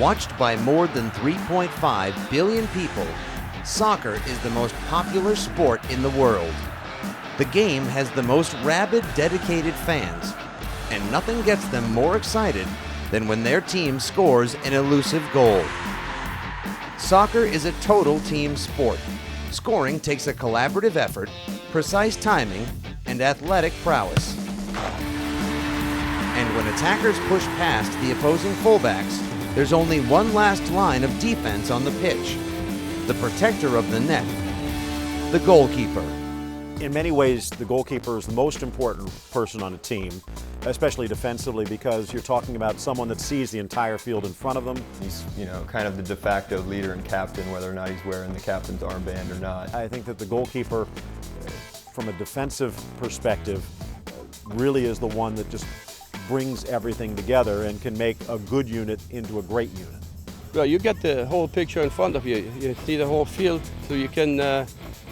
Watched by more than 3.5 billion people, soccer is the most popular sport in the world. The game has the most rabid, dedicated fans, and nothing gets them more excited than when their team scores an elusive goal. Soccer is a total team sport. Scoring takes a collaborative effort, precise timing, and athletic prowess. And when attackers push past the opposing fullbacks, there's only one last line of defense on the pitch: the protector of the net, the goalkeeper. In many ways, the goalkeeper is the most important person on a team, especially defensively, because you're talking about someone that sees the entire field in front of them. He's, kind of the de facto leader and captain, whether or not he's wearing the captain's armband or not. I think that the goalkeeper, from a defensive perspective, really is the one that just brings everything together and can make a good unit into a great unit. Well, you get the whole picture in front of you. You see the whole field, so you can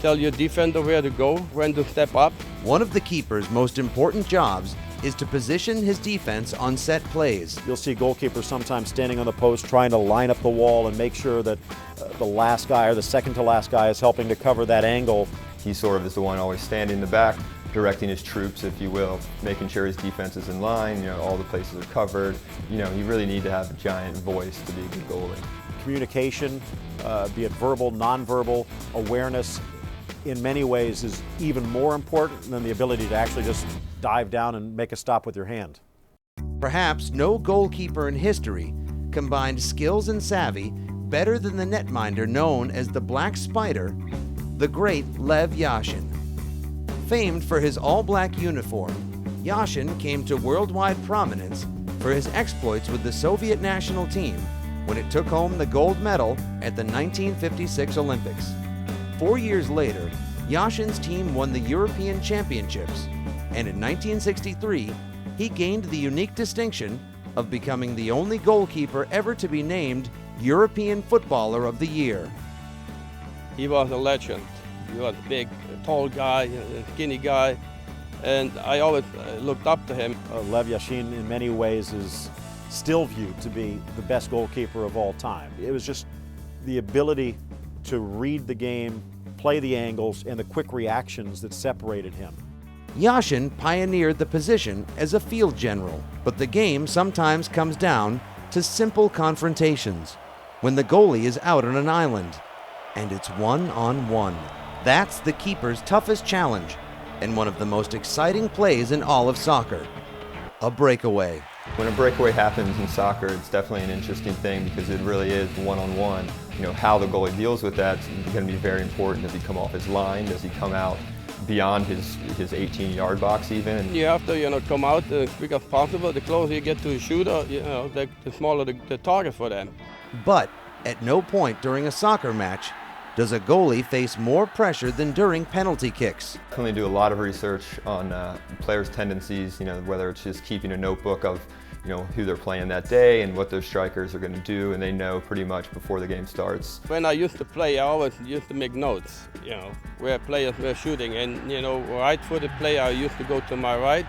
tell your defender where to go, when to step up. One of the keeper's most important jobs is to position his defense on set plays. You'll see goalkeepers sometimes standing on the post trying to line up the wall and make sure that the last guy or the second to last guy is helping to cover that angle. He sort of is the one always standing in the back, directing his troops, if you will, making sure his defense is in line, all the places are covered. You really need to have a giant voice to be a good goalie. Communication, be it verbal, nonverbal, awareness, in many ways is even more important than the ability to actually just dive down and make a stop with your hand. Perhaps no goalkeeper in history combined skills and savvy better than the netminder known as the Black Spider, the great Lev Yashin. Famed for his all-black uniform, Yashin came to worldwide prominence for his exploits with the Soviet national team when it took home the gold medal at the 1956 Olympics. 4 years later, Yashin's team won the European Championships, and in 1963, he gained the unique distinction of becoming the only goalkeeper ever to be named European Footballer of the Year. He was a legend. He was a big, tall guy, a skinny guy, and I always looked up to him. Lev Yashin, in many ways, is still viewed to be the best goalkeeper of all time. It was just the ability to read the game, play the angles, and the quick reactions that separated him. Yashin pioneered the position as a field general, but the game sometimes comes down to simple confrontations when the goalie is out on an island and it's one-on-one. That's the keeper's toughest challenge and one of the most exciting plays in all of soccer: a breakaway. When a breakaway happens in soccer, it's definitely an interesting thing because it really is one-on-one. How the goalie deals with that is going to be very important. Does he come off his line? Does he come out beyond his 18-yard box even? You have to come out as quick as possible. The closer you get to the shooter, the smaller the target for them. But at no point during a soccer match does a goalie face more pressure than during penalty kicks. Definitely do a lot of research on players' tendencies, whether it's just keeping a notebook of who they're playing that day and what those strikers are going to do, and they know pretty much before the game starts. When I used to play, I always used to make notes, where players were shooting, and right-footed player, I used to go to my right,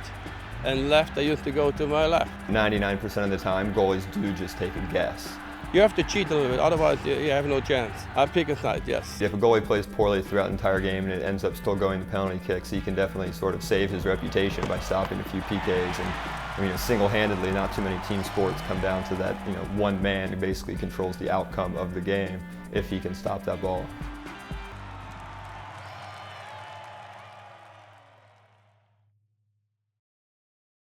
and left, I used to go to my left. 99% of the time, goalies do just take a guess. You have to cheat a little bit, otherwise you have no chance. I pick a side, yes. If a goalie plays poorly throughout the entire game and it ends up still going to penalty kicks, he can definitely sort of save his reputation by stopping a few PKs. And single-handedly, not too many team sports come down to that, one man who basically controls the outcome of the game if he can stop that ball.